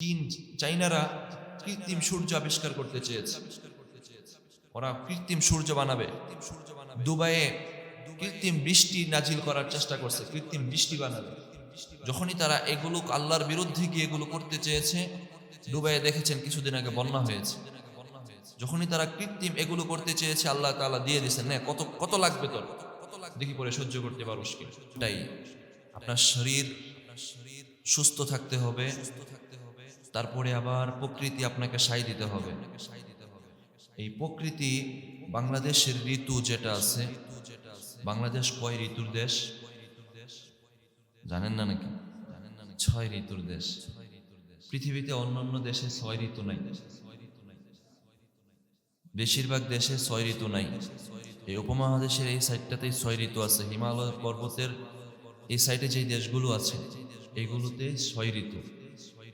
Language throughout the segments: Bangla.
চীন, চাইনারা কৃত্রিম সূর্য আবিষ্কার করতে চেয়েছে। ওরা কৃত্রিম সূর্য বানাবে। দুবাইয়ে কৃত্রিম বৃষ্টি নাজিল করার চেষ্টা করছে, কৃত্রিম বৃষ্টি বানাবে। যখনই তারা এগুলো আল্লাহর বিরুদ্ধে গিয়ে এগুলো করতে চেয়েছে, দুবাইয়ে দেখেছেন কিছুদিন আগে বন্যা হয়েছে। যখনই তারা কৃত্রিম এগুলো করতে চেয়েছে, আল্লাহ তাআলা দিয়ে দিয়েছেন, না কত কত লাগবে তোর, দেখি পরে সহ্য করতে পারোস কি। তাই আপনার শরীর সুস্থ থাকতে হবে, তারপরে আবার প্রকৃতি আপনাকে সায় দিতে হবে। এই প্রকৃতি, বাংলাদেশের ঋতু যেটা আছে, বাংলাদেশ কয় ঋতুর দেশ জানেন না নাকি? 6 ঋতুর দেশ। পৃথিবীতে অন্যান্য দেশে 6 ঋতু নাই, বেশিরভাগ দেশে 6 ঋতু নাই। এই উপমহাদেশের এই সাইডটাতেই 6 ঋতু আছে। হিমালয় পর্বতের এই সাইডে যেই দেশগুলো আছে এইগুলোতে 6 ঋতু।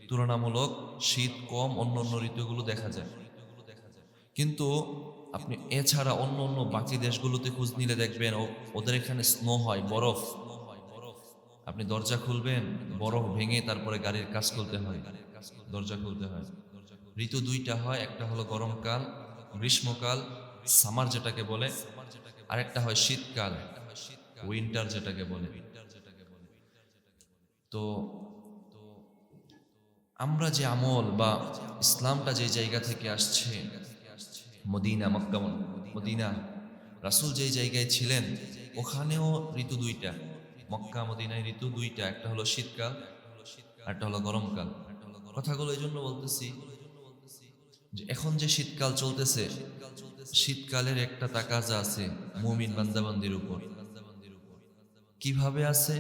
তুলনামূলক শীত কম, অন্য অন্য ঋতুগুলো দেখা যায়। কিন্তু আপনি এছাড়া অন্য অন্য বাকি দেশগুলোতে খোঁজ নিলে দেখবেন ওদের এখানে স্নো হয়, বরফ। আপনি দরজা খুলবেন, বরফ ভেঙে তারপরে গাড়ির কাজ খুলতে হয়, দরজা খুলতে হয়। ঋতু দুইটা হয়, একটা হলো গরমকাল, গ্রীষ্মকাল, সামার যেটাকে বলে, আরেকটা হয় শীতকাল, উইন্টার যেটাকে বলে। তো আমরা যে আমল বা ইসলামটা যে জায়গা থেকে আসছে, মদিনা, মক্কা, মদিনা, রাসূল যেই জায়গায় ছিলেন ওখানেও ঋতু দুইটা। মক্কা মদিনায় ঋতু দুইটা, একটা হলো শীতকাল, একটা হলো গরমকাল। কথাগুলো এই জন্য বলতেছি যে এখন যে শীতকাল চলতেছে, শীতকালের একটা তাকাজা আছে মুমিন বান্দাবান্দির উপর। কিভাবে আছে?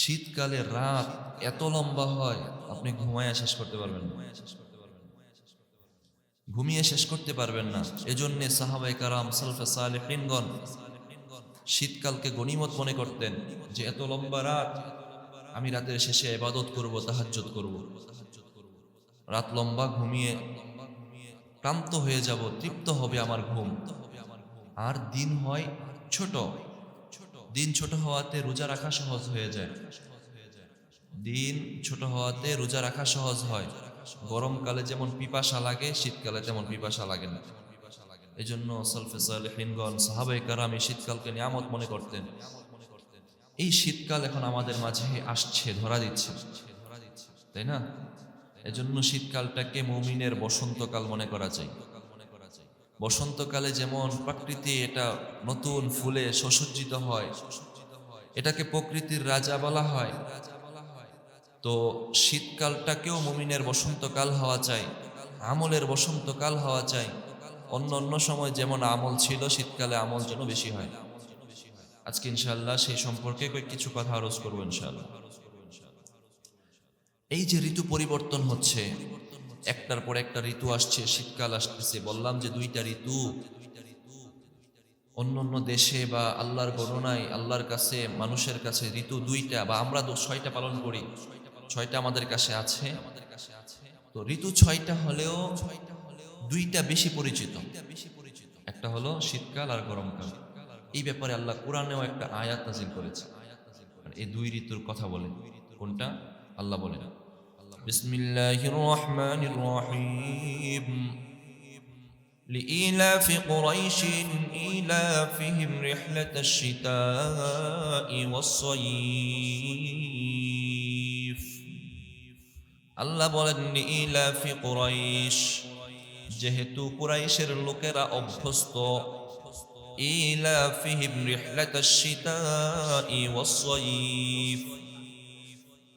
শীতকালে রাত এত লম্বা হয় আপনি ঘুমায়া শেষ করতে পারবেন না, ঘুমিয়ে শেষ করতে পারবেন না। এজন্যে সাহাবায়ে কারাম, সালফে সালেহিনগণ শীতকালকে গনিমত মনে করতেন যে এত লম্বা রাত, আমি রাতের শেষে ইবাদত করব, তাহাজ্জুদ করব। রাত লম্বা, ঘুমিয়ে ক্লান্ত হয়ে যাব, তৃপ্ত হবে আমার ঘুম। আর দিন হয় ছোট, দিন ছোট হওয়াতে রোজা রাখা সহজ হয়ে যায়। দিন ছোট হওয়াতে রোজা রাখা সহজ হয়। গরমকালে যেমন পিপাসা লাগে, শীতকালে তেমন পিপাসা লাগে না। এই জন্য সালফে সালেহিনগণ, সাহাবায়ে কারাম এই শীতকালকে নিয়ামত মনে করতেন। এই শীতকাল এখন আমাদের মাঝে আসছে, ধরা দিচ্ছে, তাই না? এজন্য শীতকালটাকে মুমিনের বসন্তকাল মনে করা যায়। বসন্তকালে যেমন প্রকৃতি এটা নতুন ফুলে সুসজ্জিত হয়, এটাকে প্রকৃতির রাজা বলা হয়। তো শীতকালটাকেও মুমিনের বসন্তকাল হওয়া চাই, আমলের বসন্তকাল হওয়া চাই। অন্য অন্য সময় যেমন আমল ছিল, শীতকালে আমল যেন বেশি হয়। আজকে ইনশাআল্লাহ সেই সম্পর্কে কিছু কথা আরোজ করবো ইনশাআল্লাহ। এই যে ঋতু পরিবর্তন হচ্ছে, একটার পর একটা ঋতু আসছে, শীতকাল আসতেছে, বললাম যে দুইটা ঋতু। অন্য অন্য দেশে বা আল্লাহর গণনায়, আল্লাহর কাছে, মানুষের কাছে ঋতু দুইটা, বা আমরা 6টা পালন করি, 6টা আমাদের কাছে আছে। তো ঋতু 6টা হলেও দুইটা বেশি পরিচিত, একটা হলো শীতকাল আর গরমকাল। এই ব্যাপারে আল্লাহ কোরআনেও একটা আয়াত নাযিল করেছে, এই দুই ঋতুর কথা বলে। কোনটা? আল্লাহ বলেন, বিসমিল্লাহির রহমানির রহিম, لإيلاف قريش إيلافهم رحلة الشتاء والصيف। আল্লাহ বলেন লিইলাফি কুরাইশ, যেহেতু কুরাইশের লোকেরা অভ্যস্ত, ইলাফিহিম রিহলাতাশ শিতাই ওয়াস-সাইফ,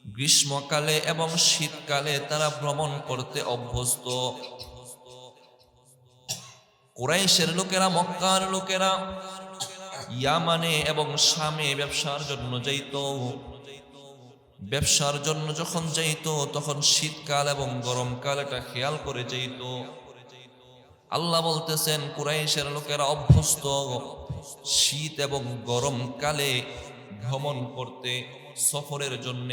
গ্রীষ্মকালে এবং শীতকালে তারা ভ্রমণ করতে অভ্যস্ত। কুরাইশের লোকেরা, মক্কার লোকেরা ইয়ামানে এবং শামে ব্যবসার জন্য যাইত। ব্যবসার জন্য যখন যাইত তখন শীতকাল এবং গরমকাল এটা খেয়াল করে যাইত। আল্লাহ বলতেছেন কুরাইশের লোকেরা অভ্যস্ত শীত এবং গরমকালে ভ্রমণ করতে, সফরের জন্য,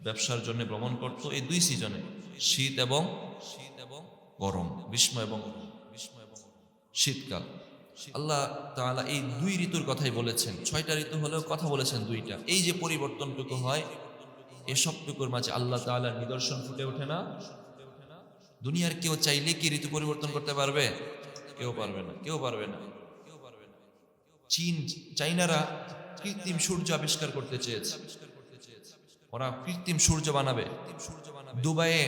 ব্যবসার জন্য ভ্রমণ করত এই দুই সিজনে, শীত এবং গরম, গ্রীষ্ম এবং শীতকাল। আল্লাহ তাআলা এই দুই ঋতুর কথাই বলেছেন। 6টা ঋতু হলেও কথা বলেছেন দুইটা। এই যে পরিবর্তনটুকু হয়, এসবটুকুর মাঝে আল্লাহ তাআলার নিদর্শন ফুটে ওঠে না? দুনিয়ার কেউ চাইলে কি ঋতু পরিবর্তন করতে পারবে? কেউ পারবে না, কেউ পারবে না। চাইনারা কৃত্রিম সূর্য আবিষ্কার করতে চেয়েছে, ওরা কৃত্রিম সূর্য বানাবে। দুবাইয়ে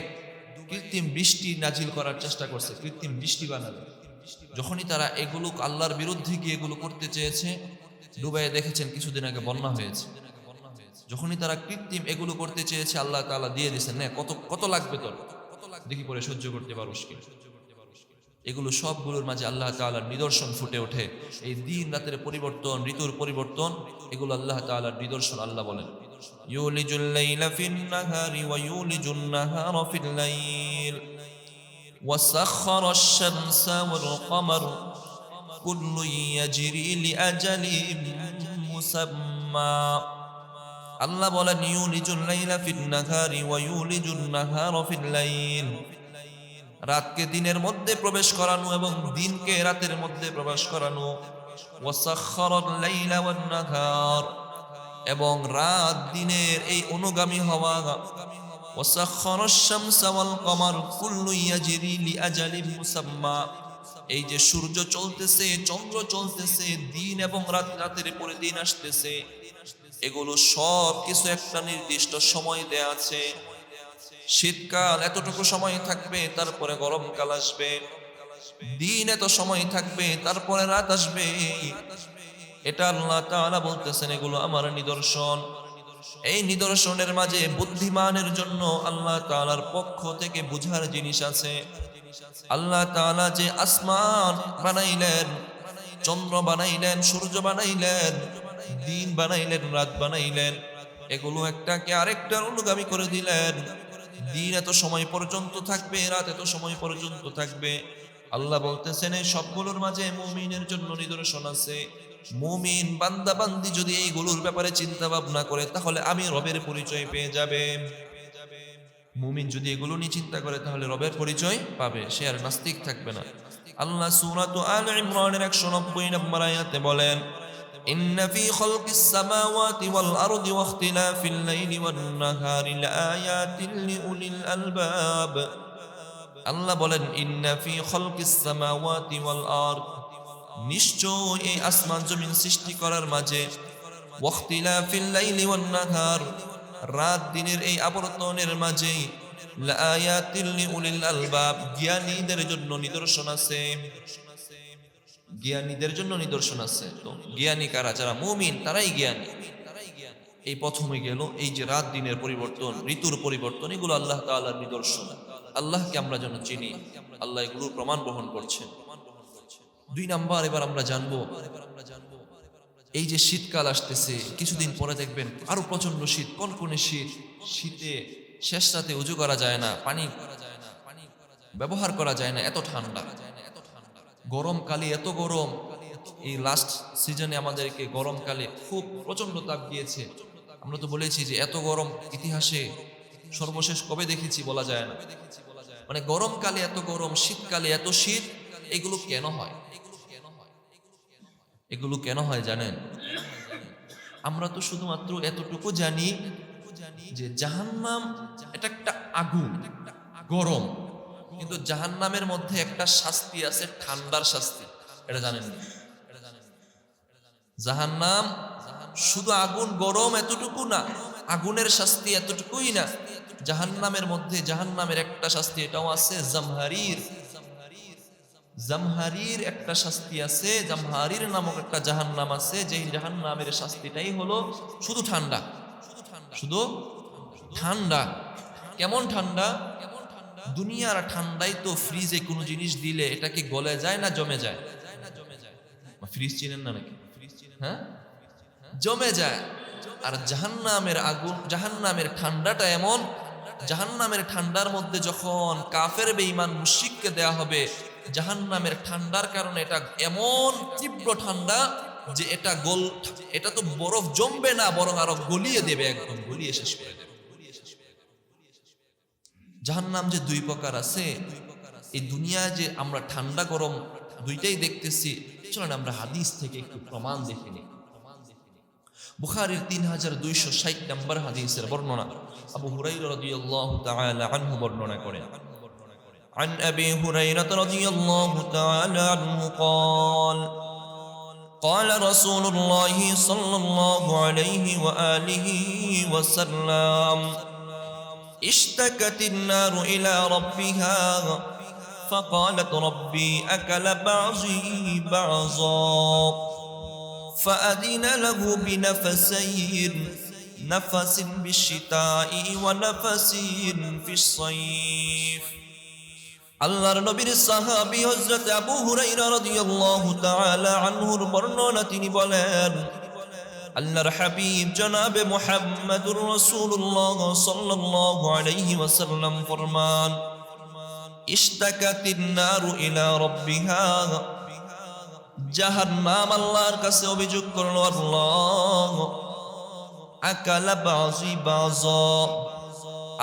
কৃত্রিম বৃষ্টি নাজিল করার চেষ্টা করছে, কৃত্রিম বৃষ্টি বানাবে। যখনই তারা এগুলো আল্লাহর বিরুদ্ধে গিয়ে এগুলো করতে চেয়েছে, দুবাইয়ে দেখেছেন কিছুদিন আগে বন্যা হয়েছে। যখনই তারা কৃত্রিম এগুলো করতে চেয়েছে, আল্লাহ তাআলা দিয়ে দিয়েছেন, না কত কত লাগবে তোর, দেখি পরে সহ্য করতে পারোস কি। এগুলো সবগুলোর মাঝে আল্লাহ তাআলার নিদর্শন ফুটে ওঠে। এই দিন রাতের পরিবর্তন, ঋতুর পরিবর্তন, এগুলো আল্লাহ তাআলার নিদর্শন। আল্লাহ বলেন ইউলিজুল লাইলা ফিন নাহারি ওয়া ইউলিজুন নাহারা ফিল লাইল ওয়া সাখখারাশ শামসা ওয়াল কমার কুল্লুন ইয়াজরি লিআজালিন মুসাম্মা। আল্লাহ বলেন ইউলিজুল লাইলা ফিন নাহারি ওয়া ইউলিজুন নাহারা ফিল লাইল, রাতকে দিনের মধ্যে প্রবেশ করানো এবং দিনকে রাতের মধ্যে প্রবেশ করানো। ওয়াসাখখারাল লাইলা ওয়ান নাহার, এবং রাত দিনের এই অনুগামী হওয়া। ওয়াসাখখারাশ শামসা ওয়াল কমার কুল্লুন ইয়াজরি লিআজালিন মুসাম্মা, এই যে সূর্য চলতেছে, চন্দ্র চলতেছে, দিন এবং রাত, রাতের পরে দিন আসতেছে, এগুলো সব কিছু একটা নির্দিষ্ট সময় দেয়া আছে। শীতকাল এতটুকু সময় থাকবে, তারপরে গরমকাল আসবে। দিন এত সময় থাকবে, তারপরে রাত আসবে। এটা আল্লাহ তাআলা বলতেছেন এগুলো আমার নিদর্শন। এই নিদর্শনের মাঝে বুদ্ধিমানের জন্য আল্লাহ তাআলার পক্ষ থেকে বুঝার জিনিস আছে। আল্লাহ তাআলা যে আসমান বানাইলেন, চন্দ্র বানাইলেন, সূর্য বানাইলেন, দিন বানাইলেন, রাত বানাইলেন, এগুলো একটাকে আরেকটার অনুগামী করে দিলেন। দিন এত সময় পর্যন্ত থাকবে, রাত এত সময় পর্যন্ত থাকবে। আল্লাহ বলতেছেন এই সবগুলোর মাঝে মুমিনের জন্য নিদর্শন আছে। মুমিন বান্দা বান্দি যদি এইগুলোর ব্যাপারে চিন্তা ভাবনা করে, তাহলে আমি রবের পরিচয় পেয়ে যাবে। মুমিন যদি এগুলো নিয়ে চিন্তা করে, তাহলে রবের পরিচয় পাবে, সে আর নাস্তিক থাকবে না। আল্লাহ সূরা আলে ইমরানের 190 নম্বর আয়াতে বলেন ইন্না ফি খালকিস সামাওয়াতি ওয়াল আরদি ওয়া ইখতিলাফিল লাইলি ওয়ান নাহারি লাআয়াতিন লিউলিল আলবাব। আল্লাহ বলেন ইন্না ফি খালকিস সামাওয়াতি ওয়াল আরদ, নিশ্চয় এই আসমান জমিন সৃষ্টি করার মাঝে, ওয়া ইখতিলাফিল লাইলি ওয়ান নাহার, রাত দিনের এই আবর্তনের মাঝে, লাআয়াতিন লিউলিল আলবাব, জ্ঞানীদের জন্য নিদর্শন আছে। জ্ঞানীদের জন্য নিদর্শন আছে। তো জ্ঞানী কারা? যারা মুমিন, তারাই জ্ঞানী। এই প্রথমে গেল এই যে রাত দিনের পরিবর্তন, ঋতুর পরিবর্তন, এগুলো আল্লাহ তাআলার নিদর্শন। আল্লাহকে আমরা যেন চিনি, আল্লাহ এগুলোর প্রমাণ বহন করছেন। 2 নাম্বার এবার আমরা জানবো, এই যে শীতকাল আসতেছে, কিছুদিন পরে দেখবেন আরো প্রচন্ড শীত, কনকনে শীত। শীতে শেষ রাতে উজু করা যায় না, পানি ব্যবহার করা যায় না, এত ঠান্ডা। গরমকালে এত গরম, এই লাস্ট সিজনে আমাদেরকে গরমকালে খুব প্রচন্ড তাপ দিয়েছে। আমরা তো বলেছি যে এত গরম ইতিহাসে সর্বশেষ কবে দেখেছি বলা যায় না। মানে গরমকালে এত গরম, শীতকালে এত শীত, এগুলো কেন হয়? এগুলো কেন হয় জানেন? আমরা তো শুধুমাত্র এতটুকু জানি যে জাহান্নাম এটা একটা আগুন, গরম, কিন্তু জাহান্নামের মধ্যে একটা শাস্তি আছে, ঠান্ডার শাস্তি। এটা জানেন না? জাহান্নাম শুধু আগুন গরম এতটুকু না, আগুনের শাস্তি এতটুকুই না। জাহান্নামের মধ্যে জাহান্নামের একটা শাস্তি এটাও আছে, জামহারির। জামহারির একটা শাস্তি আছে, জামহারির নামক একটা জাহান্নাম আছে, যে জাহান্নামের শাস্তিটাই হলো শুধু ঠান্ডা, শুধু ঠান্ডা। কেমন ঠান্ডা? দুনিয়ার ঠান্ডায় তো ফ্রিজে কোনো জিনিস দিলে এটা কি গলে যায় না জমে যায়? ফ্রিজ চিনেন না নাকি? হ্যাঁ, জমে যায়। আর জাহান্নামের আগুন, জাহান্নামের ঠান্ডাটা এমন, জাহান্নামের ঠান্ডার মধ্যে যখন কাফের বেঈমান মুশরিককে দেয়া হবে, জাহান্নামের ঠান্ডার কারণে এটা এমন তীব্র ঠান্ডা যে এটা তো বরফ জমবে না, বরং আরো গলিয়ে দেবে, একদম গলিয়ে শেষ করে দেবে। জাহান্নাম যে 2 প্রকার আছে, এই দুনিয়ায় যে আমরা ঠান্ডা গরম দুইটাই দেখতেছি, চলেন আমরা হাদিস থেকে একটু প্রমাণ দেখে নিই। বুখারীর 3260 নম্বর হাদিসের বর্ণনা আবু হুরায়রা রাদিয়াল্লাহু তাআলা আনহু বর্ণনা করেন عن أبي هريرة رضي الله تعالى عنه قال قال رسول الله صلى الله عليه وآله وسلم اشتكت النار إلى ربها فقالت ربي أكل بعضي بعضا فأذن له بنفسين نفس بالشتاء ونفس في الصيف আল্লাহর নবীর সাহাবী হযরত আবু হুরায়রা রাদিয়াল্লাহু তাআলা আনহুর বর্ণনা তিনি বলেন আল্লাহর হাবিব জনাবে মুহাম্মদুর রাসূলুল্লাহ সাল্লাল্লাহু আলাইহি ওয়াসাল্লাম ফরমান ইশতাকাতিন নারু ইলা রাব্বিহা জাহান্নাম আল্লাহর কাছে অভিযোগ করলো আল্লাহ আকালা বাজি বাজা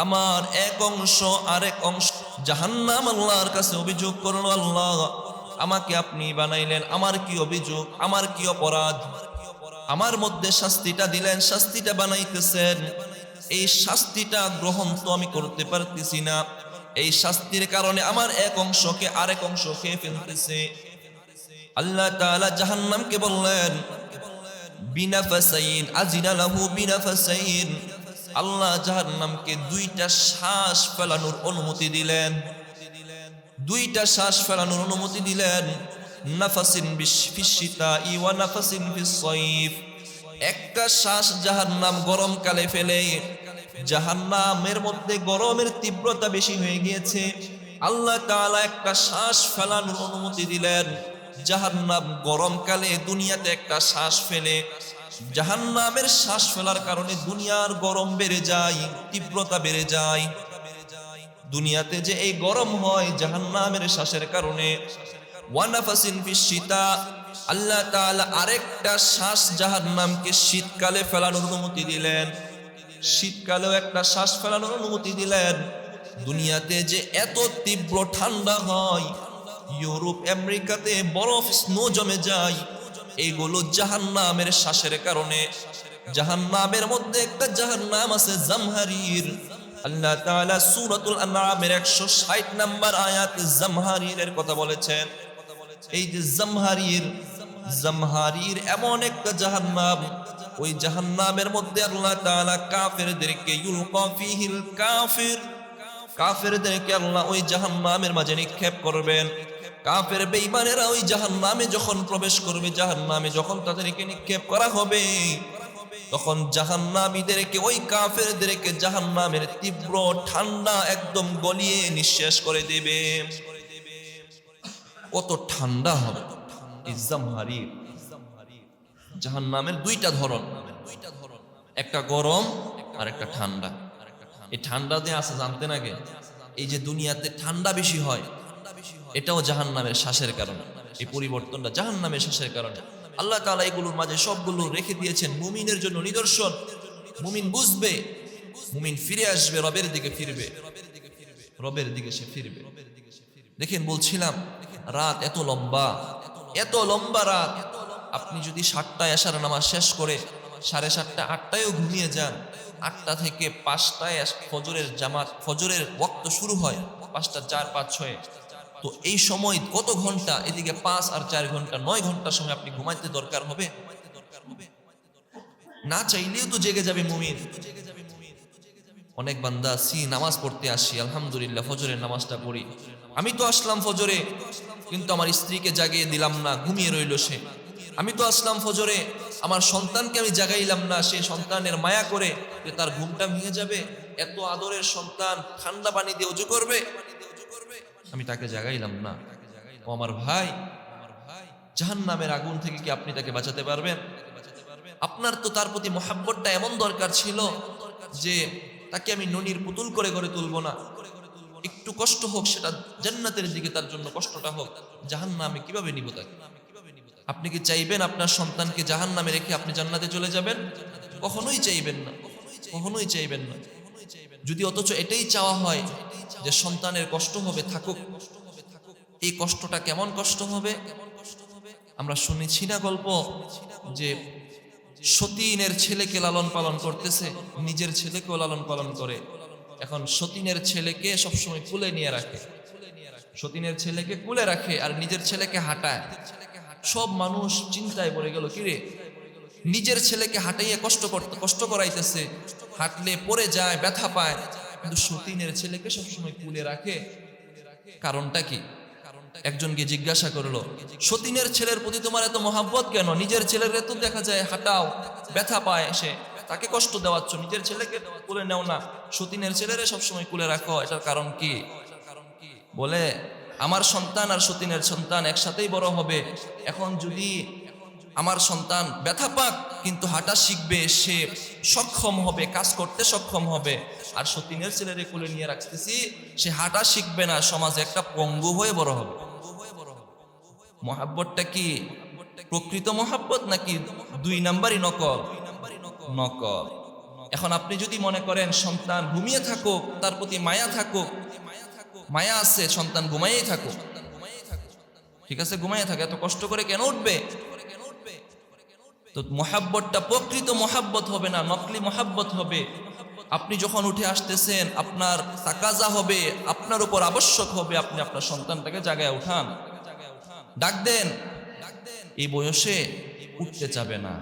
আমার এক অংশ আরেক অংশ জাহান্নাম আল্লাহর কাছে অভিযোগ করলো আল্লাহ আমাকে আপনি বানাইলেন আমার কি অভিযোগ আমার কি অপরাধ আমার মধ্যে শাস্তিটা দিলেন শাস্তিটা বানাইতেছেন এই শাস্তিটা গ্রহণ তো আমি করতে পারতেছি না এই শাস্তির কারণে আমার এক অংশকে আরেক অংশ খেয়ে ফেলতেছে আল্লাহ তাআলা জাহান্নামকে বললেন বিনাফাসাইন আজিনা লাহু বিনাফাসাইন আল্লাহ জাহান্নামকে দুইটা শ্বাস ফেলানোর অনুমতি দিলেন দুইটা শ্বাস ফেলানোর অনুমতি দিলেন নাফাসিন ফিশশিতাই ওয়া নাফাসিন ফিস-সাইফ একটা শ্বাস জাহান্নাম গরমকালে ফেলে জাহান্নামের মধ্যে গরমের তীব্রতা বেশি হয়ে গিয়েছে আল্লাহ তাআলা একটা শ্বাস ফেলানোর অনুমতি দিলেন জাহান্নাম গরমকালে দুনিয়াতে একটা শ্বাস ফেলে জাহান্নামের শ্বাস ফেলার কারণে দুনিয়ার গরম বেড়ে যায় তীব্রতা বেড়ে যায় দুনিয়াতে যে এই গরম হয় জাহান্নামের শ্বাসের কারণে ওয়ানাফাসিন ফিশ-শিতা আল্লাহ তাআলা আরেকটা শ্বাস জাহান্নামকে শীতকালে ফেলানোর অনুমতি দিলেন শীতকালেও একটা শ্বাস ফেলানোর অনুমতি দিলেন দুনিয়াতে যে এত তীব্র ঠান্ডা হয় ইউরোপ আমেরিকাতে বরফ স্নো জমে যায় এইগুলো জাহান্নামের শ্বাসের কারণে জাহান্নামের মধ্যে একটা জাহান্নাম আছে জামহারির আল্লাহ তাআলা সূরাতুল আনআমের 160 নম্বর আয়াতে জামহারিরের কথা বলেছেন এই যে জামহারির এমন একটা জাহান্নাম ওই জাহান্নামের মধ্যে আল্লাহ তাআলা কাফেরদেরকে ইউলকা ফিহিল কাফেরদেরকে আল্লাহ ওই জাহান্নামের মাঝে নিক্ষেপ করবেন কাফের বেঈমানেরা ওই জাহান্নামে যখন প্রবেশ করবে জাহান্নামে যখন তাদেরকে নিক্ষেপ করা হবে তখন জাহান্নামীদেরকে ওই কাফেরদেরকে জাহান্নামের তীব্র ঠান্ডা একদম গলিয়ে নিঃশেষ করে দেবে কত ঠান্ডা হবে এই জামহারির জাহান্নামের দুইটা ধরন একটা গরম আর একটা ঠান্ডা এই ঠান্ডা দিয়ে আছে জানতেন আগে এই যে দুনিয়াতে ঠান্ডা বেশি হয় এটাও জাহান্নামের শ্বাসের কারণে এই পরিবর্তনটা জাহান্নামের শ্বাসের কারণে আল্লাহ তাআলা এগুলোর মাঝে সবগুলো রেখে দিয়েছেন মুমিনের জন্য নিদর্শন মুমিন বুঝবে মুমিন ফিরে আসবে রবের দিকে ফিরবে রবের দিকে সে ফিরবে দেখেন বলছিলাম রাত এত লম্বা রাত আপনি যদি 7টায় আশার নামাজ শেষ করে 7:30 8টায়ও ঘুমিয়ে যান 8টা থেকে 5টায় ফজরের ওয়াক্ত শুরু হয় 5টা 4 5 6 তো এই সময় কত ঘন্টা এদিকে 5 আর 4 ঘন্টা 9 ঘন্টা সময় আপনি ঘুমাইতে দরকার হবে না চাইলেও তো জেগে যাবে মুমিন অনেক বান্দা নামাজ পড়তে আসি আলহামদুলিল্লাহ ফজরের নামাজটা পড়ি আমি তো আসলাম ফজরে কিন্তু আমার স্ত্রীকে জাগিয়ে দিলাম না ঘুমিয়ে রইল সে আমি তো আসলাম ফজরে আমার সন্তানকে আমি জাগাইলাম না সে সন্তানের মায়া করে যে তার ঘুমটা ভেঙে যাবে এত আদরের সন্তান ঠান্ডা পানি দিয়ে ওযু করবে আমি তাকে জাগাইলাম না ও আমার ভাই জাহান্নামের আগুন থেকে কি আপনি তাকে বাঁচাতে পারবেন আপনার তো তার প্রতি মহব্বতটা এমন দরকার ছিল যে তাকে আমি ননির পুতুল করে গড়ে তুলব না একটু কষ্ট হোক সেটা জান্নাতের দিকে তার জন্য কষ্টটা হোক জাহান্নামে কিভাবে নিব তাকে আপনি কি চাইবেন আপনার সন্তানকে জাহান্নামে রেখে আপনি জান্নাতে চলে যাবেন কখনোই চাইবেন না যদি অথচ এটাই চাওয়া হয় যে সন্তানের কষ্ট হবে থাকুক এই কষ্টটা কেমন কষ্ট হবে আমরা শুনেছি না গল্প যে সতীনের ছেলেকে লালন পালন করতেছে, নিজের ছেলেকেও লালন পালন করে। এখন সতীনের ছেলেকে সবসময় কুলে নিয়ে রাখে, সতীনের ছেলেকে কুলে রাখে আর নিজের ছেলেকে হাঁটায়। সব মানুষ চিন্তায় পড়ে গেল, কিরে নিজের ছেলেকে হাঁটাইয়ে কষ্ট করাইতেছে, হাঁটলে পড়ে যায়, ব্যথা পায়, কিন্তু সতীনের ছেলেকে সবসময় কুলে রাখে, কারণটা কি? একজনকে জিজ্ঞাসা করলো, সতীনের ছেলের প্রতি তোমার এত মহাব্বত কেন? নিজের ছেলের তো দেখা যায় হাঁটাও, ব্যথা পায়, সে তাকে কষ্ট দেওয়াচ্ছ, নিজের ছেলেকে কুলে নেও না, সতীনের ছেলেরে সবসময় কুলে রাখো, এটার কারণ কি? বলে, আমার সন্তান আর সতীনের সন্তান একসাথেই বড় হবে। এখন যদি আমার সন্তান ব্যথা পাক কিন্তু হাঁটা শিখবে, সে সক্ষম হবে, কাজ করতে সক্ষম হবে, আর সতীনের ছেলেরে কোলে নিয়ে রাখতেছি, সে হাঁটা শিখবে না, সমাজে একটা পঙ্গু হয়ে বড় হবে। মহাব্বতটা কি প্রকৃত মহাব্বত নাকি দুই নাম্বারই নকল? নকল। এখন আপনি যদি মনে করেন সন্তান ঘুমিয়ে থাকুক, তার প্রতি মায়া থাকুক, মায়া আছে, সন্তান ঘুমাইয়েই থাকুক, ঠিক আছে, ঘুমাইয়ে থাকে, এত কষ্ট করে কেন উঠবে? তো মহাব্বতটা প্রকৃত মহাব্বত হবে না, নকলি মহাব্বত হবে। আপনি যখন উঠে আসতেছেন, আপনার তাকাজা হবে, আপনার উপর আবশ্যক হবে, আপনি আপনার সন্তানটাকে জাগায় উঠান, ডাক দেন। এই বয়সে উঠতে চাবে না,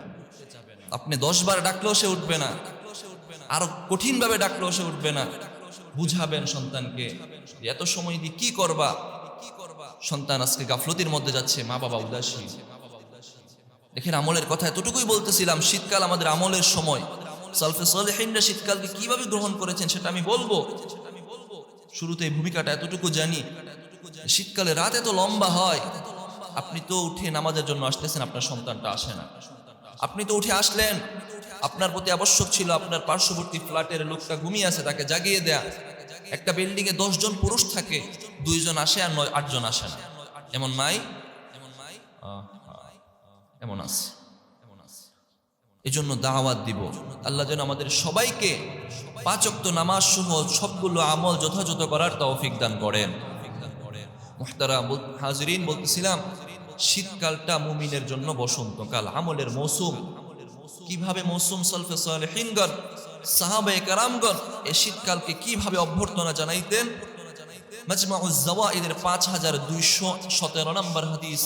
আপনি 10 বার ডাকলেও সে উঠবে না, আরো কঠিন ভাবে ডাকলেও সে উঠবে না। বুঝাবেন সন্তানকে, এত সময় দিয়ে কি করবা? সন্তান আজকে গাফলতির মধ্যে যাচ্ছে, মা বাবা উদাসীন। দেখেন, আমলের কথা এতটুকুই বলতেছিলাম, শীতকাল আমাদের আমলের সময়। সালফে সালেহিনরা শীতকালকে কিভাবে গ্রহণ করেছেন সেটা আমি বলবো। শুরুতে ভূমিকাটা এতটুকু জানি, শীতকালে রাত এত লম্বা হয়, আপনি তো উঠে নামাজের জন্য আসতেছেন, আপনার সন্তানটা আসে না। আপনি তো উঠে আসলেন, আপনার প্রতি আবশ্যক ছিল আপনার পার্শ্ববর্তী ফ্ল্যাটের লোকটা ঘুমিয়ে আছে, তাকে জাগিয়ে দেয়া। একটা বিল্ডিং এ 10 জন পুরুষ থাকে, 2 জন আসে আর 8 জন আসে না, এমন নাই? এমন আছে। এই জন্য দাওয়াত দিব, আল্লাহ যেন আমাদের সবাইকে 5 ওয়াক্ত নামাজ সহ সবগুলো আমল যথাযথ করার তৌফিক দান করেন। মুহতারাম হাজিরিন, বলতেছিলাম শীতকালটা মুমিনের জন্য বসন্তকাল, আমলের মৌসুম। কিভাবে মৌসুম সালফে সালেহিনগণ, সাহাবায়ে কেরামগণ এই শীতকালকে কিভাবে অভ্যর্থনা জানাইতেন? মাজমাউজ জাওয়াইদের 5217 নম্বর হাদিস,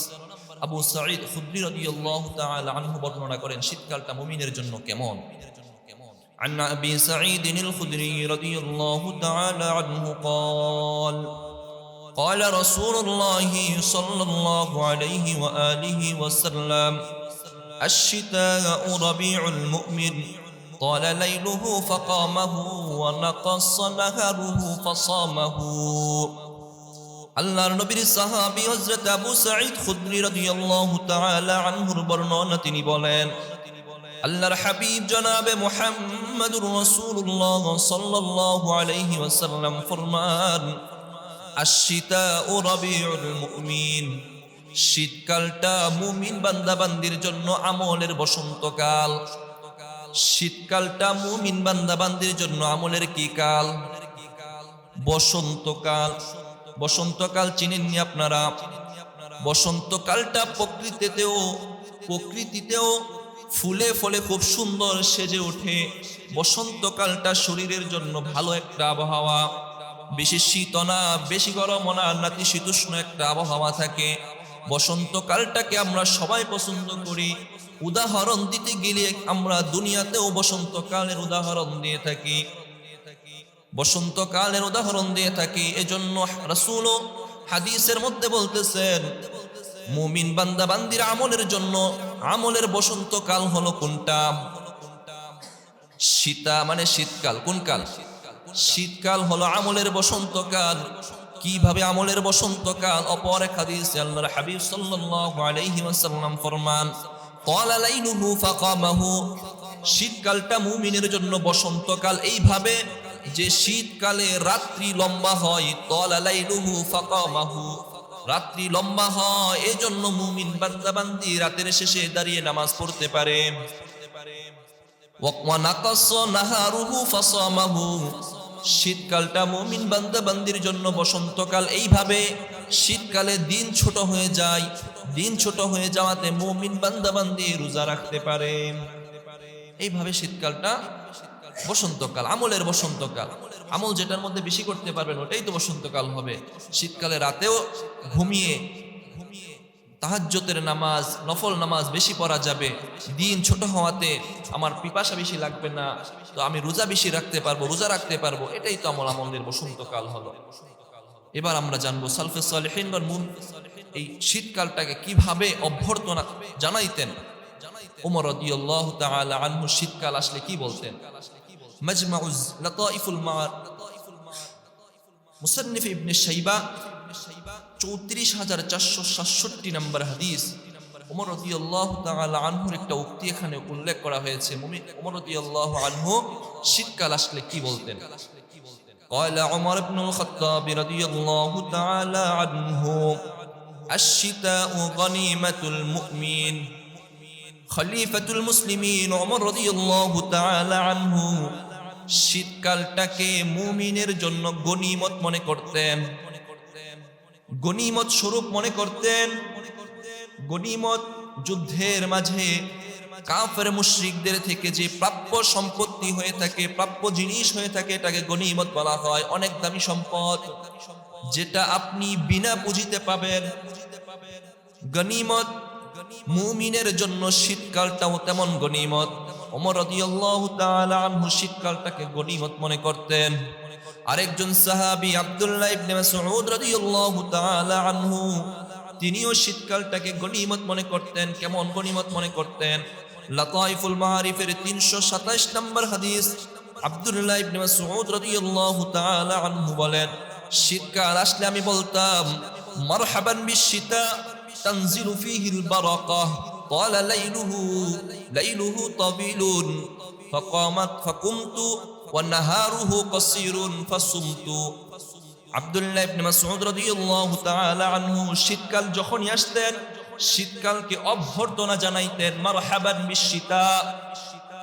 আবু সাঈদ খুদরি রাদিয়াল্লাহু তাআলা আনহু বর্ণনা করেন শীতকালটা মুমিনের জন্য কেমন। عن أبي سعيد الخدري رضي الله تعالى عنه قال قال رسول الله صلى الله عليه وآله وسلم الشتاء ربيع المؤمن طال ليله فقامه ونقص نهره فصامه। আল্লাহর নবীর সাহাবী হযরত আবু সাঈদ খুদরি রাদিয়াল্লাহু তাআলা আনহুর বর্ণনা, তিনি বলেন, আল্লাহর হাবিব জনাবে মুহাম্মদুর রাসূলুল্লাহ সাল্লাল্লাহু আলাইহি ওয়াসাল্লাম ফরমান, আশ-শিতাউ রাবিউল মুমিন, শীতকালটা মুমিন বান্দাবান্দির জন্য আমলের বসন্তকাল। শীতকালটা মুমিন বান্দাবান্দির জন্য আমলের কি কাল? বসন্তকাল। বসন্তকাল চিনেননি আপনারা? বসন্তকালটা প্রকৃতিতেও ফুলে ফলে খুব সুন্দর সেজে ওঠে। বসন্তকালটা শরীরের জন্য ভালো একটা আবহাওয়া, বেশি শীত না, বেশি গরম না, নাতিশীতোষ্ণ একটা আবহাওয়া থাকে। বসন্তকালটাকে আমরা সবাই পছন্দ করি। উদাহরণ দিতে গেলে আমরা দুনিয়াতেও বসন্তকালের উদাহরণ দিয়ে থাকি, বসন্তকালের উদাহরণ দিয়ে থাকি। এজন্য রাসূল হাদিসের মধ্যে বলতেছেন, মুমিন বান্দা বান্দির আমলের জন্য আমলের বসন্তকাল হলো কোনটা? শীতা মানে শীতকাল। কোন কাল? শীতকাল হলো আমলের বসন্তকাল। কিভাবে আমলের বসন্তকাল? অপর এক হাদিসে আল্লাহর হাবিব সাল্লাল্লাহু আলাইহি ওয়াসাল্লাম ফরমান, ক্বালা লাইলুহু ফাকামাহু, শীতকালটা মুমিনের জন্য বসন্তকাল এইভাবে যে শীতকালে রাত্রি লম্বা হয়। ক্বালা লাইলুহু ফাকামাহু, রাত্রি লম্বা হয়, এজন্য মুমিন বান্দা বান্দি রাতের শেষে দাঁড়িয়ে নামাজ পড়তে পারে। ওয়া নাকাসা নাহারুহু ফাসামাহু, শীতকালটা মুমিন বান্দা বান্দির জন্য বসন্তকাল এইভাবে শীতকালে দিন ছোট হয়ে যায়। দিন ছোট হয়ে যাওয়াতে মুমিন বান্দা বান্দি রোজা রাখতে পারে। এইভাবে শীতকালটা বসন্তকাল, আমলের বসন্তকাল। আমল যেটার মধ্যে বেশি করতে পারবেন ওটাই তো বসন্তকাল হবে। শীতকালে রাতেও ঘুমিয়ে তাহাজ্জুদের নামাজ, নফল নামাজ বেশি পড়া যাবে। দিন ছোট হওয়াতে আমার পিপাসা বেশি লাগবে না, তো আমি রোজা বেশি রাখতে পারবো, রোজা রাখতে পারবো। এটাই তো আমলের বসন্তকাল হলো। এবার আমরা জানবো সালফে সালেহিনগণ এই শীতকালটাকে কিভাবে অভ্যর্থনা জানাইতেন। ওমর রাদিয়াল্লাহু তাআলা আনহু শীতকাল আসলে কি বলতেন? মাজমাউজ লাতাইফুল মাআর, মুসান্নিফ ইবনে শাইবা 34467 নম্বর হাদিস। ওমর রাদিয়াল্লাহু তাআলা আনহুর একটা উক্তি এখানে উল্লেখ করা হয়েছে। ওমর রাদিয়াল্লাহু আনহু শীতকাল আসলে কি বলতেন? قال عمر بن الخطاب رضي الله تعالى عنه الشتاء غنيمة المؤمن خليفة المسلمين عمر رضي الله تعالى عنه শীতকালটাকে মুমিনের জন্য গনিমত মনে করতেন, গনিমত স্বরূপ মনে করতেন। গনিমত যুদ্ধের মাঝে কাফের মুশরিকদের থেকে যে প্রাপ্য সম্পত্তি হয়ে থাকে, প্রাপ্য জিনিস হয়ে থাকে, এটাকে গনিমত বলা হয়। অনেক দামি সম্পদ যেটা আপনি বিনা পুঁজিতে পাবেন, গনিমত। মুমিনের জন্য শীতকালটাও তেমন গনিমত। ওমর রাদিয়াল্লাহু তাআলা আনহু শীতকালটাকে গনিমত মনে করতেন। আরেকজন সাহাবী আব্দুল্লাহ ইবনে মাসউদ রাদিয়াল্লাহু তাআলা আনহু, তিনিও শীতকালটাকে গনিমত মনে করতেন। কেমন গনিমত মনে করতেন? লাতাইফুল মাআরিফের 327 নম্বর হাদিস। আব্দুল্লাহ ইবনে মাসউদ রাদিয়াল্লাহু তাআলা আনহু বলেন, শীতকাল আসলে আমি বলতাম মারহাবান বিশ-শিতা তানজিলু ফীহিল বারাকাহ ক্বালা লাইলুহু তাবিলুন ফাকুমতু ওয়া নাহারুহু কাসীরুন ফাসুমতু। আব্দুল্লাহ ইবনে মাসউদ রাদিয়াল্লাহু তাআলা আনহু শীতকাল যখনই আসতেন শীতকালকে অভ্যর্থনা জানাইতেন। মারহাবান বিশ-শিতা,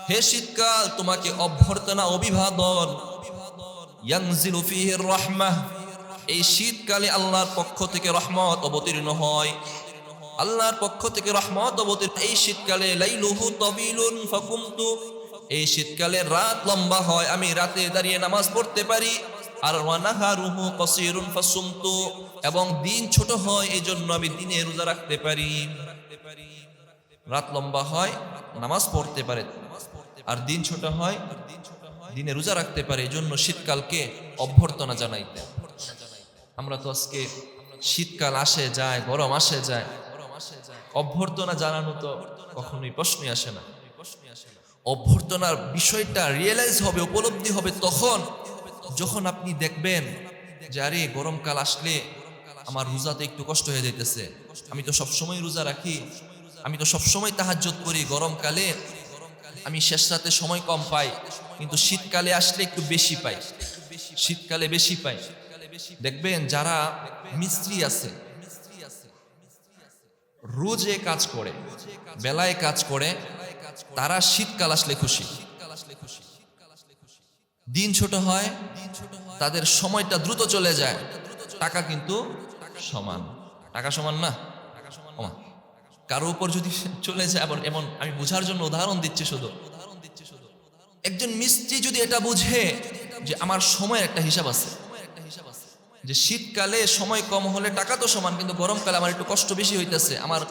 হে শীতকাল তোমাকে অভ্যর্থনা, অভিবাদন। ইয়ানজিলু ফীহির রাহমাহ, এই শীতকালে আল্লাহর পক্ষ থেকে রহমত অবতীর্ণ হয়, আল্লাহর পক্ষ থেকে রহমত অবতীর্ণ। এই শীতকালে লাইলুহু তাবিলুন ফাকুমতু, এই শীতকালে রাত লম্বা হয়, আমি রাতে দাঁড়িয়ে নামাজ পড়তে পারি। আর ওয়া নাহারুহু কাসীরুন ফাসুমতু, এবং দিন ছোট হয় এই জন্য আমি দিনে রোজা রাখতে পারি। রাত লম্বা হয়, নামাজ পড়তে পারে, আর দিন ছোট হয়, দিনে রোজা রাখতে পারে। এই জন্য শীতকালকে অভ্যর্থনা জানাইতে। আমরা তো আজকে শীতকাল আসে যায়, গরম আসে যায়, অভ্যর্থনা জানানো তো কখনোই প্রশ্নই আসে না। অভ্যর্থনার বিষয়টা রিয়েলাইজ হবে, উপলব্ধি হবে তখন যখন আপনি দেখবেন যে আরে গরমকাল আসলে আমার রোজাতে একটু কষ্ট হয়ে যাইতেছে। আমি তো সবসময় রোজা রাখি, আমি তো সবসময় তাহাজ্জুদ করি, গরমকালে আমি শেষ রাতে সময় কম পাই, কিন্তু শীতকালে আসলে একটু বেশি পাই, শীতকালে বেশি পাই। দেখবেন যারা মিস্ত্রি আছে, রোজে কাজ করে, বেলায় কাজ করে, তারা শীতকাল আসলে খুশি। দিন ছোট হয়, তাদের সময়টা দ্রুত চলে যায়, টাকা কিন্তু সমান। টাকা সমান না, কারো উপর যদি চলে যায়, এমন আমি বোঝার জন্য উদাহরণ দিচ্ছি শুধু। একজন মিস্ত্রি যদি এটা বুঝে যে আমার সময়ের একটা হিসাব আছে, যে শীতকালে সময় কম হলে টাকা তো সমান, কিন্তু গরমকালে আমার একটু কষ্ট বেশি হইতেছে, আমার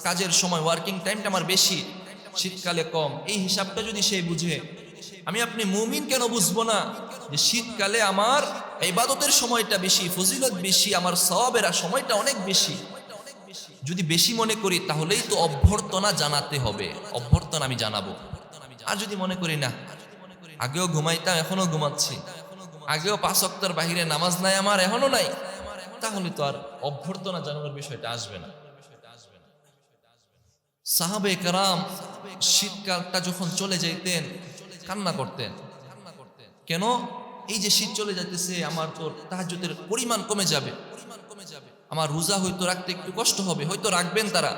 কাজের সময়, ওয়ার্কিং টাইমটা আমার বেশি, শীতকালে কম, এই হিসাবটা যদি সে বুঝে, আমি আপনি মুমিন কেন বুঝবো না যে শীতকালে আমার ইবাদতের সময়টা বেশি, ফজিলত বেশি, আমার সওয়াবের সময়টা অনেক বেশি। যদি বেশি মনে করি তাহলেই তো অভ্যর্থনা জানাতে হবে, অভ্যর্থনা আমি জানাবো। আর যদি মনে করি না, আগেও ঘুমাইতাম এখনো ঘুমাচ্ছি, আগেও 5 ওয়াক্তের বাহিরে নামাজ নাই আমার, এখনো নাই, তাহলে তো আর অভ্যর্থনা জানানোর বিষয়টা আসবে না। সাহাবায়ে কেরাম শীতকালটা যখন চলে যাইতেন কান্না করতেন। কেন? এই যে শীত চলে যাইতেছে, আমার তো তাহাজ্জুদের পরিমাণ কমে যাবে, আমার রোজা হয়তো রাখতে একটু কষ্ট হবে, হয়তো রাখবেন তারা,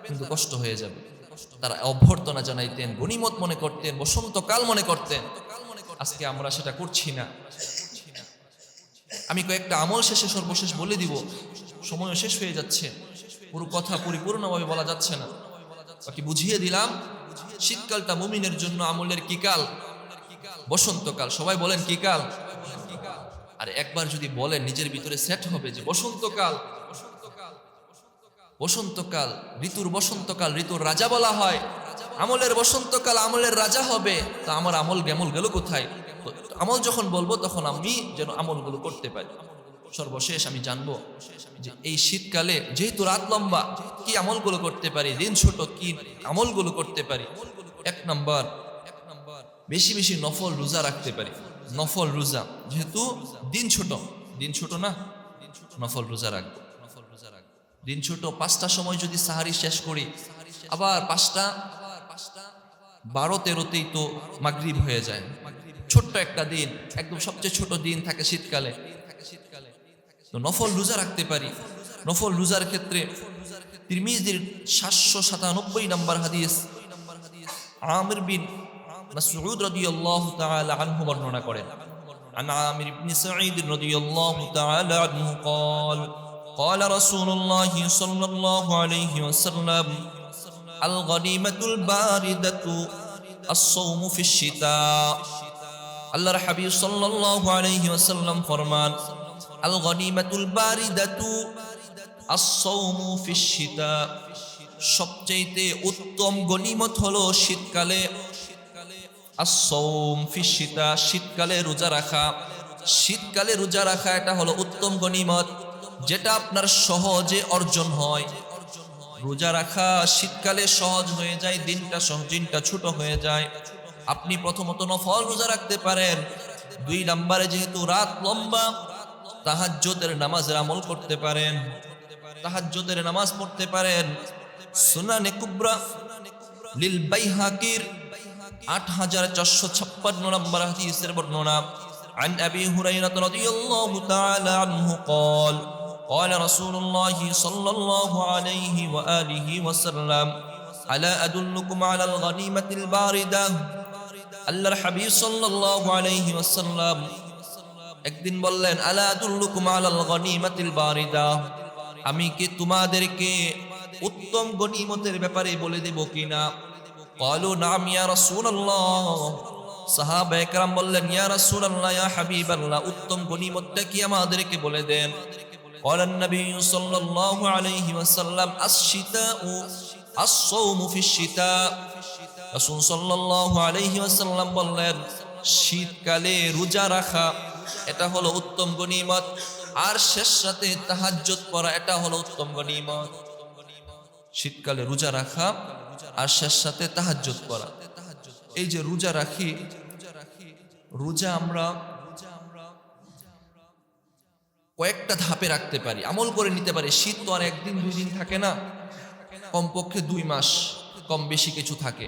কিন্তু কষ্ট হয়ে যাবে। তারা অভ্যর্থনা জানাইতেন, গনিমত মনে করতেন, বসন্তকাল মনে করতেন। আজকে আমরা সেটা করছি না। আমি কয়েকটা আমল শেষে সর্বশেষ বলে দিব, সময়ও শেষ হয়ে যাচ্ছে, পুরো কথা পরিপূর্ণভাবে বলা যাচ্ছে না, বাকি বুঝিয়ে দিলাম শীতকালটা মুমিনের জন্য আমলের কি কাল? বসন্তকাল। সবাই বলেন কি কাল? আর একবার যদি বলেন নিজের ভিতরে সেট হবে যে বসন্তকাল, বসন্তকাল ঋতুর বসন্তকাল, ঋতুর রাজা বলা হয়। আমলের বসন্তকাল আমলের রাজা হবে। তা আমার আমল গেমল গেল কোথায়? আমল যখন বলবো তখন আমি যেন আমলগুলো করতে পারি। সর্বশেষ আমি জানবো যে এই শীতকালে যেহেতু রাত লম্বা, কি আমলগুলো করতে পারি, দিন ছোট, কি আমলগুলো করতে পারি? এক নাম্বার, বেশি বেশি নফল রোজা রাখতে পারি। নফল রোজা, যেহেতু দিন ছোট না, নফল রোজা রাখবো। দিন ছোট, 5টা সময় যদি সাহারি শেষ করি, আবার 5টা 12-13তেই তো মাগরিব হয়ে যায়। ছোট্ট একটা দিন, একদম সবচেয়ে ছোট দিন থাকে শীতকালে, তো নফল রোজা রাখতে পারি। নফল রোজার ক্ষেত্রে তিরমিজির 797 নম্বর হাদিস আমির বিন মাসউদ রাদিয়াল্লাহু তাআলা আনহু বর্ণনা করেন। عن عامر بن سعيد رضي الله تعالى عنه قال قال رسول الله صلى الله عليه وسلم الغنيمة الباردة الصوم في الشتاء। আল্লাহর হাবিব সাল্লাল্লাহু আলাইহি ওয়াসাল্লাম ফরমান, আল গনিমাতুল বারিদাতু আস-সাওমু ফিশ শিতা, সবচেয়ে উত্তম গনিমত হলো শীতকালে। আস-সাওম ফিশ শিতা, শীতকালে রোজা রাখা। শীতকালে রোজা রাখা এটা হলো উত্তম গনিমত, যেটা আপনার সহজে অর্জন হয়। রোজা রাখা শীতকালে সহজ হয়ে যায়, দিনটা ছোট হয়ে যায়। আপনি প্রথমত নফল রোজা রাখতে পারেন। 2 নম্বরে যেহেতু রাত লম্বা, তাহাজ্জুদের নামাজের আমল করতে পারেন, তাহাজ্জুদের নামাজ পড়তে পারেন। সুনানে কুবরা লিল বাইহাকির 8456 নম্বর হাদিসের বর্ণনা। عن أبي هريرة رضي الله تعالى عنه قال قال رسول الله صلى الله عليه وآله وسلم ألا أدلكم على الغنيمة الباردة। আল্লাহর হাবিব সাল্লাল্লাহু আলাইহি ওয়াসাল্লাম একদিন বললেন, আলা আদুল্লুকুম আলাল গনিমাতিল বারিদা, আমি কি তোমাদেরকে উত্তম গনিমতের ব্যাপারে বলে দেব কিনা? ক্বালু নাম ইয়া রাসূলুল্লাহ। সাহাবায়ে কেরাম বললেন, ইয়া রাসূলুল্লাহ, ইয়া হাবিবাল্লাহ, উত্তম গনিমতটা কি আমাদেরকে বলে দেন। ক্বালান নবী সাল্লাল্লাহু আলাইহি ওয়াসাল্লাম আশ-শিতাউ আস-সাওমু ফিশ শিতা। রাসূল সাল্লাল্লাহু আলাইহি ওয়াসাল্লাম বললেন, শীতকালে রোজা রাখা এটা হলো উত্তম গনিমত, আর শেষ রাতে তাহাজ্জুদ পড়া এটা হলো উত্তম গনিমত। শীতকালে রোজা রাখা আর শেষ রাতে তাহাজ্জুদ পড়া। এই যে রোজা রাখি, রোজা আমরা কয়েকটা ধাপে রাখতে পারি, আমল করে নিতে পারি। শীত তো আর 1 দিন 2 দিন থাকে না, কমপক্ষে 2 মাস কম বেশি কিছু থাকে।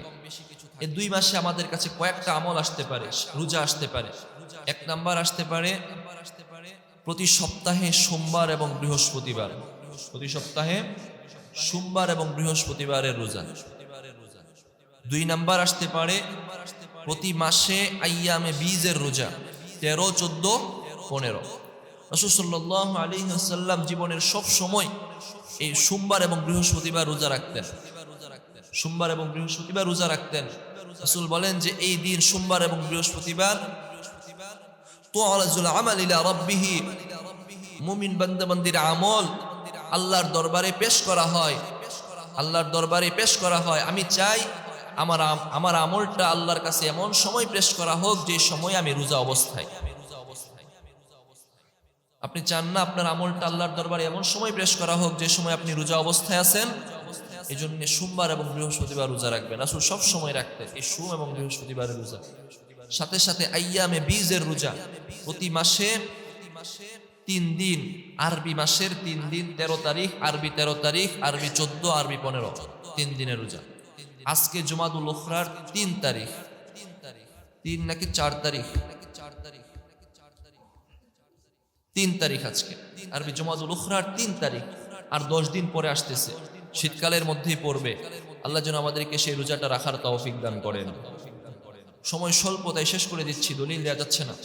এই 2 মাসে আমাদের কাছে কয়েকটা আমল আসতে পারে, রোজা আসতে পারে। 1 নাম্বার আসতে পারে প্রতি সপ্তাহে সোমবার এবং বৃহস্পতিবার, প্রতি সপ্তাহে সোমবার এবং বৃহস্পতিবারের রোজা। 2 নাম্বার আসতে পারে প্রতি মাসে আইয়ামে বীজের রোজা, 13, 14, 15। রাসূল সাল্লাল্লাহু আলাইহি ওয়াসাল্লাম জীবনের সব সময় এই সোমবার এবং বৃহস্পতিবার রোজা রাখতেন। সোমবার এবং বৃহস্পতিবার রোজা রাখতেন। রাসূল বলেন যে এই দিন সোমবার এবং বৃহস্পতিবার তুআলাজুল আমাল ইলা রাব্বিহি, মুমিন বান্দাবান্দির আমল আল্লাহর দরবারে পেশ করা হয়, আল্লাহর দরবারে পেশ করা হয়। আমি চাই আমার আমলটা আল্লাহর কাছে এমন সময় পেশ করা হোক যে সময় আমি রোজা অবস্থায়। আপনি চান না আপনার আমলটা আল্লাহর দরবারে এমন সময় পেশ করা হোক যে সময় আপনি রোজা অবস্থায় আছেন? এই জন্য সোমবার এবং বৃহস্পতিবার রোজা রাখবেন। রাসূল সব সময় রাখতেন এই সোম এবং বৃহস্পতিবারের রোজা। সাথে সাথে আইয়ামে বীজের রোজা, প্রতি মাসে 3 দিন, আরবি মাসের 3 দিন, 13 তারিখ, আরবি 13 তারিখ, আরবি 14, আরবি 15, 3 দিনের রোজা। আজকে জুমাদুল উখরার 3 তারিখ, 3 নাকি 4 তারিখ, 3 তারিখ আজকে, আরবি জুমাদুল উখরার 3 তারিখ। আর 10 দিন পরে আসতেছে, শীতকালের মধ্যেই পড়বে। আল্লাহ যেন আমাদেরকে সেই রোজাটা রাখার তৌফিক দান করেন। সময় স্বল্প, তাই শেষ করে দিচ্ছি, দলিল দেওয়া যাচ্ছে না।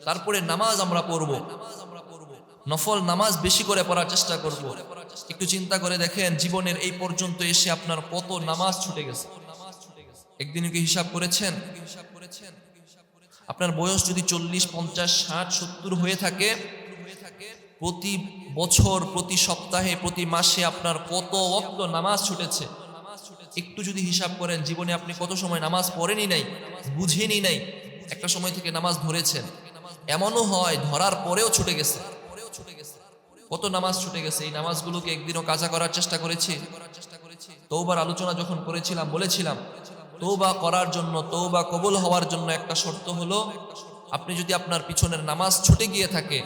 তারপরে নামাজ আমরা পড়ব, নফল নামাজ বেশি করে পড়ার চেষ্টা করব। একটু চিন্তা করে দেখেন, জীবনের এই পর্যন্ত এসে আপনার কত নামাজ ছুটে গেছে। একদিনে কি হিসাব করেছেন? আপনার বয়স যদি 40, 50, 60, 70 হয়ে থাকে, প্রতি বছর, প্রতি সপ্তাহে, প্রতি মাসে আপনার কত ওয়াক্ত নামাজ ছুটেছে একটু যদি হিসাব করেন, জীবনে আপনি কত সময় নামাজ পড়েনি নাই, বুঝেনি নাই, একটা সময় থেকে নামাজ ধরেছেন। এমনও হয় ধরার পরেও ছুটে গেছে। কত নামাজ ছুটে গেছে। এই নামাজগুলোকে একদিনও কাজা করার চেষ্টা করেছি। তওবার আলোচনা যখন করেছিলাম বলেছিলাম, তওবা করার জন্য, তওবা কবুল হওয়ার জন্য একটা শর্ত হলো, আপনি যদি আপনার পিছনের নামাজ ছুটে গিয়ে থাকে,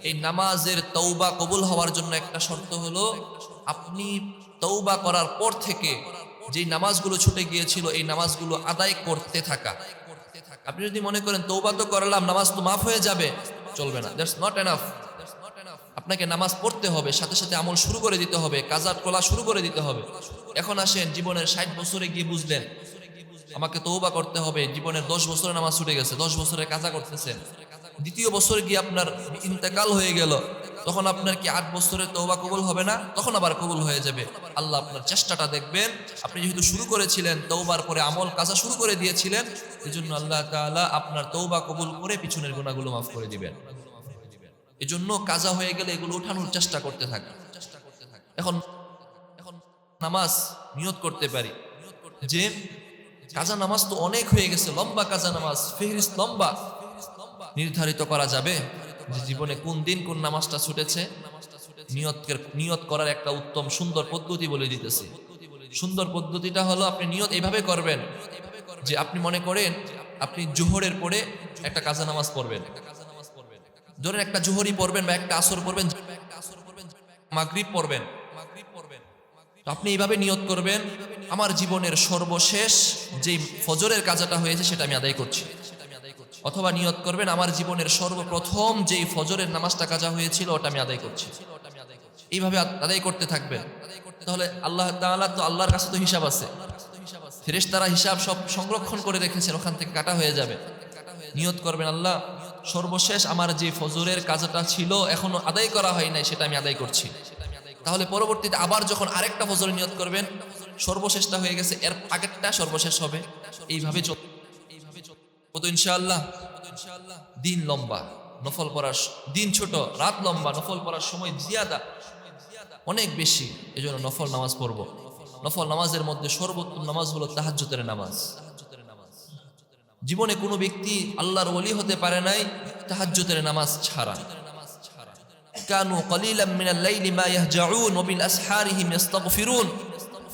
এই নামাজের তওবা কবুল হওয়ার জন্য একটা শর্ত হলো, আপনি তওবা করার পর থেকে যেই নামাজগুলো ছুটে গিয়েছিল এই নামাজগুলো আদায় করতে থাকা। আপনি যদি মনে করেন তওবা তো করলাম, নামাজ তো মাফ হয়ে যাবে, চলবে না। That's not enough. আপনাকে নামাজ পড়তে হবে, সাথে সাথে আমল শুরু করে দিতে হবে, কাজাত কলা শুরু করে দিতে হবে। এখন আসেন, জীবনের 60 বছরে গিয়ে বুঝলেন আমাকে তওবা করতে হবে, জীবনের 10 বছরে নামাজ ছুটে গেছে, 10 বছরে কাজা করতেছেন, দ্বিতীয় বছরে গিয়ে আপনার ইন্তেকাল হয়ে গেল, তখন আপনার কি 8 বছরের তওবা কবুল হবে না? তখন আবার কবুল হয়ে যাবে। আল্লাহ আপনার চেষ্টাটা দেখবেন। আপনি যেহেতু শুরু করেছিলেন, তওবার পরে আমল কাজা শুরু করে দিয়েছিলেন, এজন্য আল্লাহ তাআলা আপনার তওবা কবুল করে পিছনের গুনাহগুলো মাফ করে দিবেন। এজন্য কাজা হয়ে গেলে এগুলো উঠানোর চেষ্টা করতে থাকি। এখন নামাজ নিয়ত করতে পারি যে কাজা নামাজ তো অনেক হয়ে গেছে, লম্বা কাজা নামাজ, ফেহরিস্ত লম্বা। নির্ধারিত করা যাবে যে জীবনে কোন দিন কোন নামাজটা ছুটেছে? নিয়ত করার একটা উত্তম সুন্দর পদ্ধতি বলে দিতেছি। সুন্দর পদ্ধতিটা হলো, আপনি নিয়ত এইভাবে করবেন যে আপনি মনে করেন আপনি জোহরের পরে একটা কাজা নামাজ পড়বেন, ধরেন একটা জোহরি পড়বেন বা একটা আসর পড়বেন, মাগরিব পড়বেন। তো আপনি এইভাবে নিয়ত করবেন, আমার জীবনের সর্বশেষ যেই ফজরের কাজাটা হয়েছে সেটা আমি আদায় করছি। অথবা নিয়ত করবেন, আমার জীবনের সর্বপ্রথম যেই ফজরের নামাজটা কাজা হয়েছিল ওটা আমি আদায় করছি। এইভাবে আদায় করতে থাকবেন। তাহলে আল্লাহ তাআলা তো, আল্লাহর কাছে তো হিসাব আছে, ফেরেশতারা হিসাব সব সংরক্ষণ করে রেখেছেন, ওখান থেকে কাটা হয়ে যাবে। নিয়ত করবেন, আল্লাহ সর্বশেষ আমার যে ফজরের কাজটা ছিল এখনো আদায় করা হয় নাই, সেটা আমি আদায় করছি। তাহলে পরবর্তীতে আবার যখন আরেকটা ফজর নিয়ত করবেন, সর্বশেষটা হয়ে গেছে, এর আগেরটা সর্বশেষ হবে। এইভাবে তো ইনশাআল্লাহ দিন লম্বা, নফল পড়ার দিন ছোট, রাত লম্বা, নফল পড়ার সময় জিয়াদা, অনেক বেশি। এজন্য নফল নামাজ পড়ব। নফল নামাজের মধ্যে সর্বোত্তম নামাজ হলো তাহাজ্জুদের নামাজ। জীবনে কোনো ব্যক্তি আল্লাহর ওলি হতে পারে নাই তাহাজ্জুদের নামাজ ছাড়া। কানু কলিলাম মিনাল লাইলি মা ইয়াহজাউন ওয়া বিল আসহারিহিম ইস্তাগফিরুন।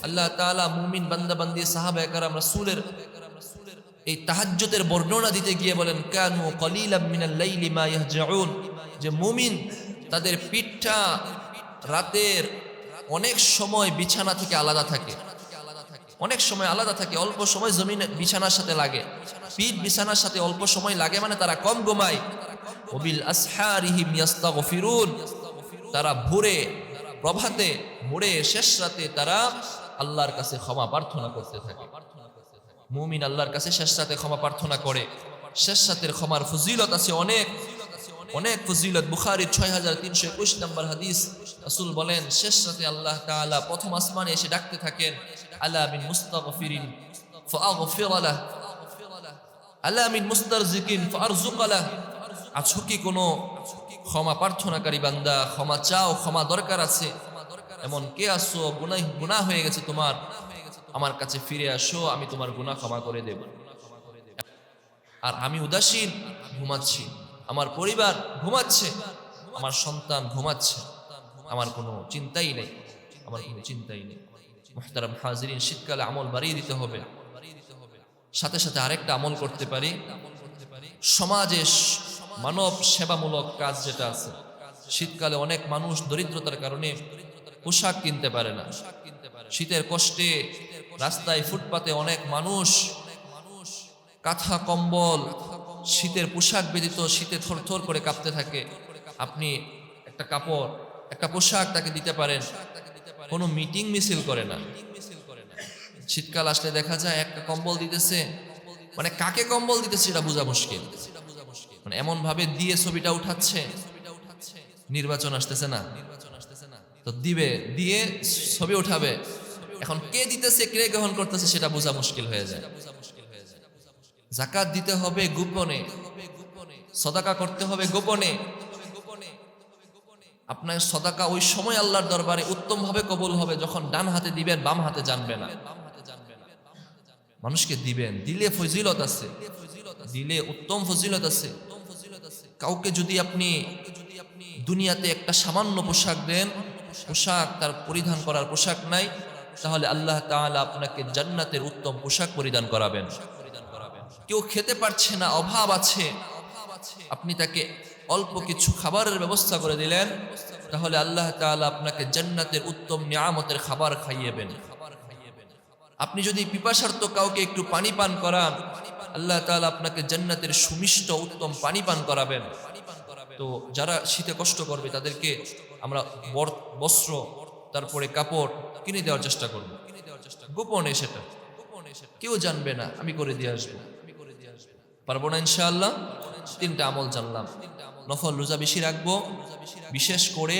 আল্লাহ তাআলা মুমিন বান্দা বান্দি সাহাবায়ে কেরাম রাসূলের এই তাহাজ্জুদের বর্ণনা দিতে গিয়ে বলেন, কানু কলিলাম মিনাল লাইলি মা ইয়াহজাউন, যে মুমিন তাদের পিঠটা রাতের অনেক সময় বিছানা থেকে আলাদা থাকে, অনেক সময় আলাদা থাকে, অল্প সময় জমিনে বিছানার সাথে লাগে। পিঠ বিছানার সাথে অল্প সময় লাগে মানে তারা কম ঘুমায়। ওবিল আসহারিহিম ইস্তাগফিরুন, তারা ভোরে, প্রভাতে, ভোরে, শেষ রাতে তারা আল্লাহর কাছে ক্ষমা প্রার্থনা করতে থাকে। মুমিন আল্লাহর কাছে শেষ রাতে ক্ষমা প্রার্থনা করে। শেষ রাতের ক্ষমার ফজিলত আছে অনেক, অনেক ফজিলত। বুখারীর 6321 নম্বর হাদিস, রাসূল বলেন, শেষ রাতে আল্লাহ তাআলা প্রথম আসমানে এসে ডাকতে থাকেন, আলা মিন মুস্তাগফিরিন ফাআগফির লাহ, আলা মিন মুস্তারজিকিন ফাআরযুক লাহ। আছো কি কোনো ক্ষমা প্রার্থনাকারী বান্দা? ক্ষমা চাও, ক্ষমা দরকার আছে, এমন কে আসো? গুনাহ হয়ে গেছে তোমার, আমার কাছে ফিরে আসো, আমি তোমার গুনাহ ক্ষমা করে দেব। আর আমি উদাসীন, ঘুমাচ্ছি, আমার পরিবার ঘুমাচ্ছে, আমার সন্তান ঘুমাচ্ছে, আমার কোনো চিন্তাই নেই, আমার কোনো চিন্তাই নেই। মুহতারাম হাজিরিন, শীতকালে আমল বাড়িয়ে দিতে হবে। সাথে সাথে আরেকটা আমল করতে পারি, সমাজে মানব সেবামূলক কাজ যেটা আছে। শীতকালে অনেক মানুষ দরিদ্রতার কারণে পোশাক কিনতে পারে না। শীতের কষ্টে রাস্তায়, ফুটপাতে অনেক মানুষ কাঁথা, কম্বল, শীতের পোশাক ব্যতীত শীতে থরথর করে কাঁপতে থাকে। আপনি একটা কাপড়, একটা পোশাক তাকে দিতে পারেন, কোনো মিটিং মিছিল করে না। শীতকাল আসলে দেখা যায় একটা কম্বল দিতেছে, মানে কাকে কম্বল দিতেছে এটা বোঝা মুশকিল, মানে এমন ভাবে দিয়ে ছবিটা উঠাচ্ছে। নির্বাচন আসতেছে না তো দিবে, দিয়ে ছবি উঠাবে, এখন কে দিতেছে কে গ্রহণ করতেছে সেটা বোঝা মুশকিল হয়ে যায়। যাকাত দিতে হবে গোপনে, সদাকা করতে হবে গোপনে। আপনার সদাকা ওই সময় আল্লাহর দরবারে উত্তম ভাবে কবুল হবে যখন ডান হাতে দিবেন, বাম হাতে জানবে না। মানুষকে দিবেন, দিলে ফজিলত আছে, দিলে উত্তম ফজিলত আছে। কাউকে যদি আপনি দুনিয়াতে একটা সামান্য পোশাক দেন, পোশাক তার পরিধান করার পোশাক নাই, তাহলে আল্লাহ তাআলা আপনাকে জান্নাতের উত্তম পোশাক পরিধান করাবেন। কেউ খেতে পারছে না, অভাব আছে, আপনি তাকে অল্প কিছু খাবারের ব্যবস্থা করে দিলেন, তাহলে আল্লাহ তাআলা আপনাকে জান্নাতের উত্তম নিয়ামতের খাবার খাইয়েবেন। আপনি যদি পিপাসার্ত কাউকে একটু পানি পান করান, আল্লাহ তাআলা আপনাকে জান্নাতের সুমিষ্ট উত্তম পানি পান করাবেন। তো যারা শীতে কষ্ট করবে তাদেরকে আমরা বস্ত্র, তারপরে কাপড় কিনে দেওয়ার চেষ্টা করব, গোপনে, সেটা কেউ জানবে না, আমি করে দিয়ে আসবো। পারবো না ইনশাআল্লাহ? তিনটা আমল জানলাম। নফল রোজা বেশি রাখবো, বিশেষ করে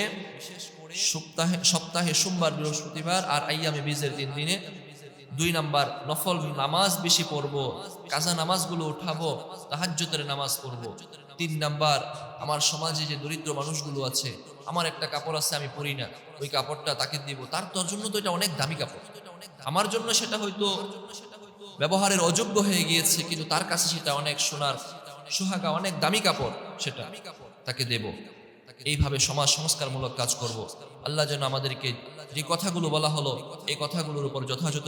সপ্তাহে সোমবার, বৃহস্পতিবার আর আইয়ামে বীজের 3 দিনে। 2 নাম্বার, নফল নামাজ বেশি পড়বো, কাজা নামাজগুলো উঠাবো, তাহাজ্জুদের নামাজ পড়বো। 3 নাম্বার, আমার সমাজে যে দরিদ্র মানুষগুলো আছে, আমার একটা কাপড় আছে আমি পরি না, ওই কাপড়টা তাকে দিব। তোর জন্য তো এটা অনেক দামি কাপড়, আমার জন্য সেটা হয়তো ব্যবহারের অযোগ্য হয়ে গিয়েছে, কিন্তু তার কাছে সেটা অনেক সোনার সোহাগা, অনেক দামি কাপড়, সেটা তাকে দেব। এইভাবে সমাজ সংস্কারমূলক কাজ করব। আল্লাহ যেন আমাদেরকে যে কথাগুলো বলা হলো এই কথাগুলোর উপর যথাযথ